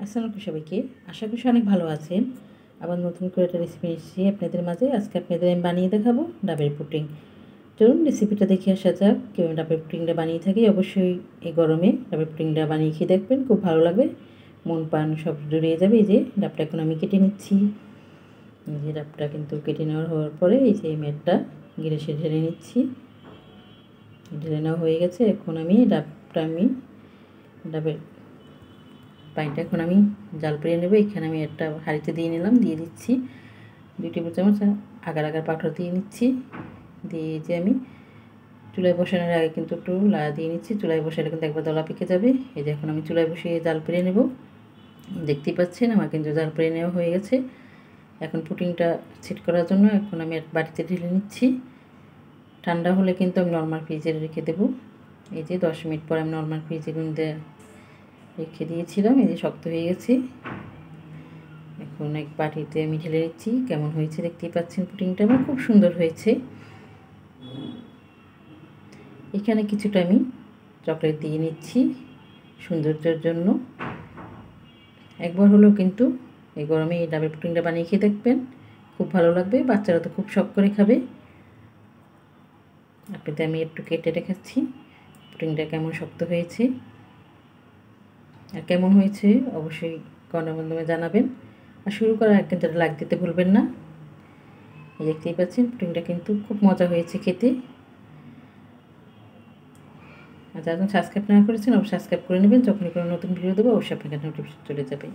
আসসালামু আলাইকুম সবাইকে। আশা করছি অনেক ভালো আছেন। আবার নতুন করে একটা রেসিপি এসেছি আপনাদের মাঝে। আজকে আপনাদের আমি বানিয়ে দেখাবো ডাবের পুডিং। চলুন রেসিপিটা দেখে আসা যাক। কেউ ডাবের পুডিংটা বানিয়ে থাকি অবশ্যই এই গরমে ডাবের পুডিংটা বানিয়ে খেয়ে দেখবেন, খুব ভালো লাগবে। মন প্রাণ সব জুড়িয়ে যাবে। এই যে ডাবটা এখন আমি কেটে নিচ্ছি। এই যে ডাবটা কিন্তু কেটে হওয়ার পরে এই যে মেটটা গ্যাসে ঢেলে নিচ্ছি। ঢেলে নেওয়া হয়ে গেছে। এখন আমি ডাবের পানিটা এখন আমি জাল পেরে নেব। এখানে আমি একটা হাঁড়িতে দিয়ে নিলাম, দিয়ে দিচ্ছি 2 টেবিল চামচ আগার পাউডার দিয়ে নিচ্ছি। দিয়ে যে আমি চুলায় বসানোর আগে কিন্তু একটু লাড়া দিয়ে নিচ্ছি। চুলায় বসালে কিন্তু একবার দলা পেকে যাবে। এই যে এখন আমি চুলায় বসিয়ে জাল পেরে নেব। দেখতেই পাচ্ছেন আমার কিন্তু জাল পেরে নেওয়া হয়ে গেছে। এখন পুডিংটা সেট করার জন্য এখন আমি বাটিতে ঢেলে নিচ্ছি। ঠান্ডা হলে কিন্তু আমি নর্মাল ফ্রিজে রেখে দেবো। এই যে 10 মিনিট পর আমি নর্মাল ফ্রিজে রেখে দিয়েছিলাম। এই যে শক্ত হয়ে গেছে। এখন এক বাটিতে আমি ঢেলে নিচ্ছি। কেমন হয়েছে দেখতেই পাচ্ছেন, পুডিংটা আমার খুব সুন্দর হয়েছে। এখানে কিছুটা আমি চকলেট দিয়ে নিচ্ছি সৌন্দর্যের জন্য। একবার হলেও কিন্তু এই গরমে এই ডাবের পুডিংটা বানিয়ে খেয়ে দেখবেন, খুব ভালো লাগবে। বাচ্চারা তো খুব শখ করে খাবে। আপনাদের আমি একটু কেটে রেখেছি পুডিংটা কেমন শক্ত হয়েছে আর কেমন হয়েছে অবশ্যই কমেন্টের মাধ্যমে জানাবেন। আর শুরু করার আগে কিন্তু লাইক দিতে ভুলবেন না। দেখতেই পাচ্ছেন পুডিংটা কিন্তু খুব মজা হয়েছে খেতে। আর যারা সাবস্ক্রাইব না করেছেন অবশ্যই সাবস্ক্রাইব করে নেবেন। যখনই কোনো নতুন ভিডিও দেবো অবশ্যই আপনার কাছে নোটিফিকেশন চলে যাবে।